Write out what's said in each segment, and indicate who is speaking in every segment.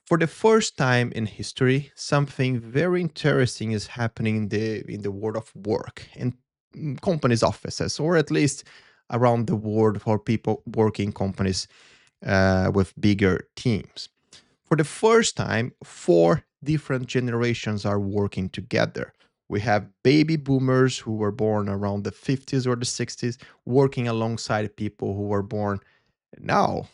Speaker 1: For the first time in history, something very interesting is happening in the world of work in companies' offices, or at least around the world for people working companies with bigger teams. For the first time, four different generations are working together. We have baby boomers who were born around the 50s or the 60s working alongside people who were born now,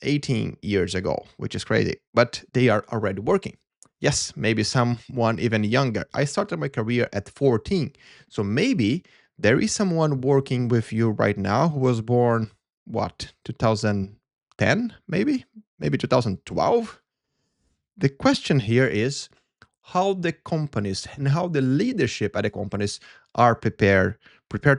Speaker 1: 18 years ago, which is crazy, but they are already working. Yes, maybe someone even younger. I started my career at 14. So maybe there is someone working with you right now who was born, what, 2010, maybe? Maybe 2012? The question here is how the companies and how the leadership at the companies are prepared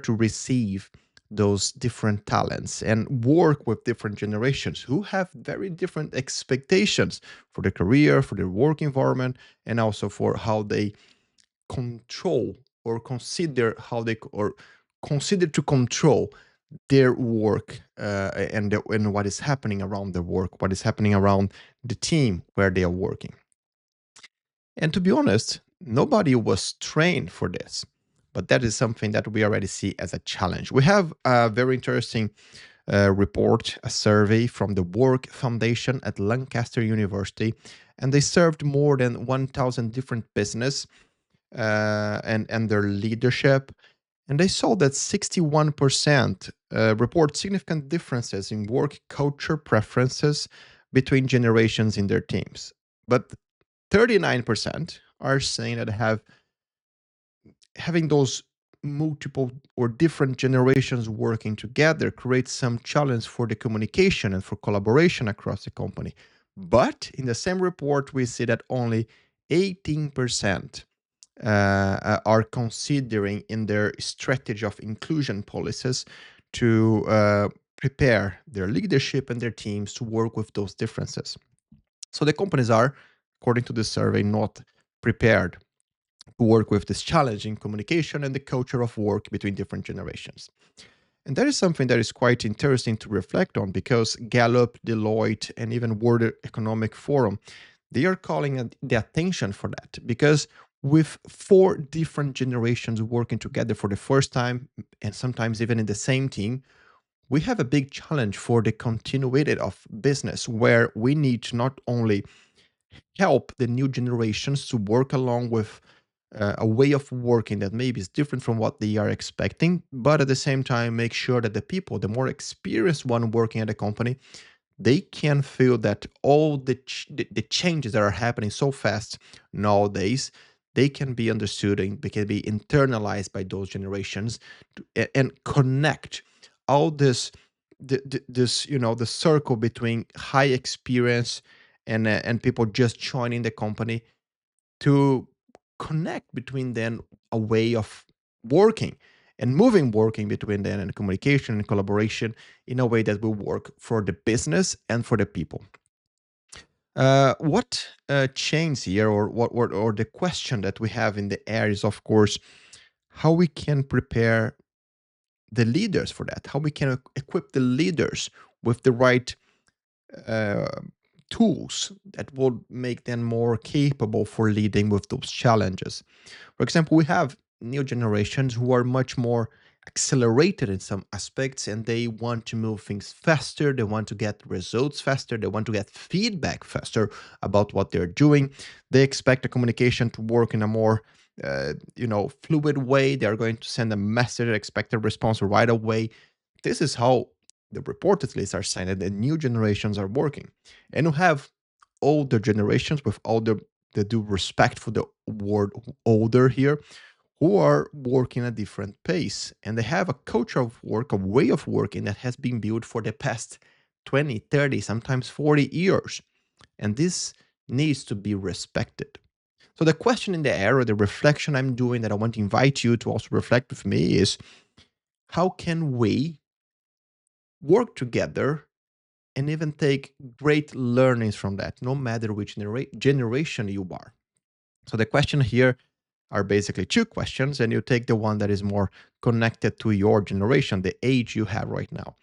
Speaker 1: to receive those different talents and work with different generations who have very different expectations for their career, for their work environment, and also for how they control or consider to control their work and what is happening around the work, what is happening around the team where they are working. And to be honest, nobody was trained for this. But that is something that we already see as a challenge. We have a very interesting report, a survey from the Work Foundation at Lancaster University, and they served more than 1,000 different business and their leadership. And they saw that 61% report significant differences in work culture preferences between generations in their teams. But 39% are saying that having those multiple or different generations working together creates some challenge for the communication and for collaboration across the company. But in the same report, we see that only 18% are considering in their strategy of inclusion policies to prepare their leadership and their teams to work with those differences. So the companies are, according to the survey, not prepared to work with this challenging communication and the culture of work between different generations. And that is something that is quite interesting to reflect on because Gallup, Deloitte, and even World Economic Forum, they are calling the attention for that because with four different generations working together for the first time and sometimes even in the same team, we have a big challenge for the continuity of business where we need to not only help the new generations to work along with a way of working that maybe is different from what they are expecting, but at the same time, make sure that the people, the more experienced one working at the company, they can feel that all the changes that are happening so fast nowadays, they can be understood and they can be internalized by those generations and connect all this the circle between high experience and people just joining the company to connect between them a way of working and moving working between them and communication and collaboration in a way that will work for the business and for the people. What changed here, or the question that we have in the air is, of course, how we can prepare the leaders for that, how we can equip the leaders with the right uh, tools that will make them more capable for leading with those challenges. For example, we have new generations who are much more accelerated in some aspects and they want to move things faster, they want to get results faster, they want to get feedback faster about what they're doing. They expect the communication to work in a more fluid way. They are going to send a message, expect a response right away. This is how the report at least are saying that the new generations are working. And you have older generations, with all the due respect for the word older here, who are working at a different pace. And they have a culture of work, a way of working that has been built for the past 20, 30, sometimes 40 years. And this needs to be respected. So the question in the air, or the reflection I'm doing that I want to invite you to also reflect with me is, how can we work together and even take great learnings from that, no matter which generation you are? So the question here are basically two questions, and you take the one that is more connected to your generation, the age you have right now.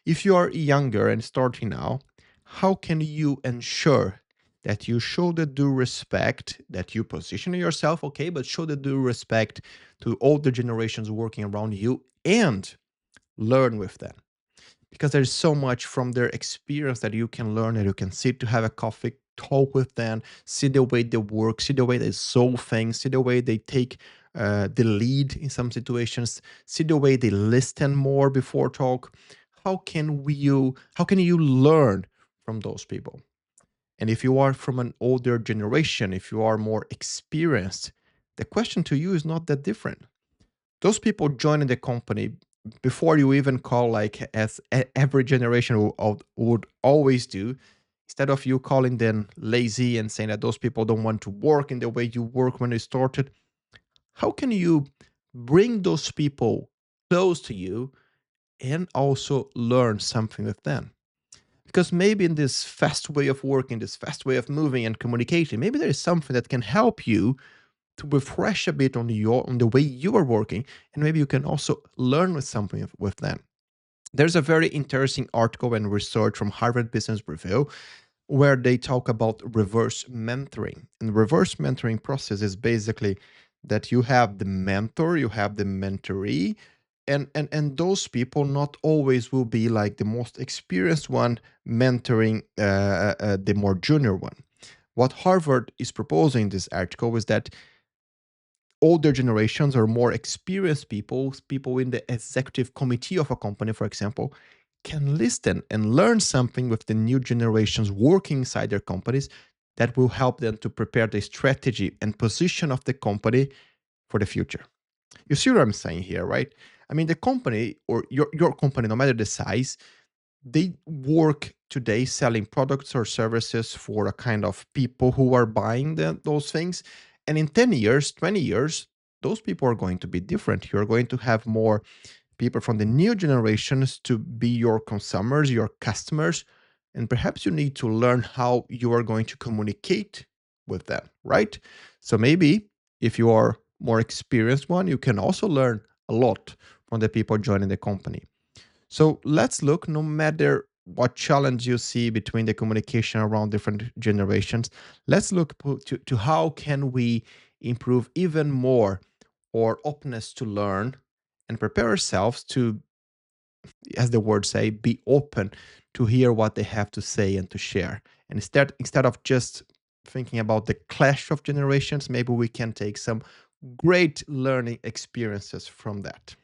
Speaker 1: If you are younger and starting now, how can you ensure that you show the due respect, that you position yourself, okay, but show the due respect to all the generations working around you and learn with them. Because there's so much from their experience that you can learn, that you can sit to have a coffee, talk with them, see the way they work, see the way they solve things, see the way they take the lead in some situations, see the way they listen more before talk. How can you learn from those people? And if you are from an older generation, if you are more experienced, the question to you is not that different. Those people joining the company before you even call, like, as every generation would always do, instead of you calling them lazy and saying that those people don't want to work in the way you work when you started, how can you bring those people close to you and also learn something with them? Because maybe in this fast way of working, this fast way of moving and communicating, maybe there is something that can help you to refresh a bit on the way you are working, and maybe you can also learn with something with them. There's a very interesting article and research from Harvard Business Review where they talk about reverse mentoring. And the reverse mentoring process is basically that you have the mentor, you have the mentoree, and those people not always will be like the most experienced one mentoring the more junior one. What Harvard is proposing in this article is that older generations or more experienced people in the executive committee of a company, for example, can listen and learn something with the new generations working inside their companies that will help them to prepare the strategy and position of the company for the future. You see what I'm saying here, right? I mean, the company or your company, no matter the size, they work today selling products or services for a kind of people who are buying those things. And in 10 years, 20 years, those people are going to be different. You're going to have more people from the new generations to be your consumers, your customers. And perhaps you need to learn how you are going to communicate with them, right? So maybe if you are more experienced one, you can also learn a lot from the people joining the company. So let's look, no matter what challenge you see between the communication around different generations, let's look to how can we improve even more our openness to learn and prepare ourselves to, as the words say, be open to hear what they have to say and to share. And instead of just thinking about the clash of generations, maybe we can take some great learning experiences from that.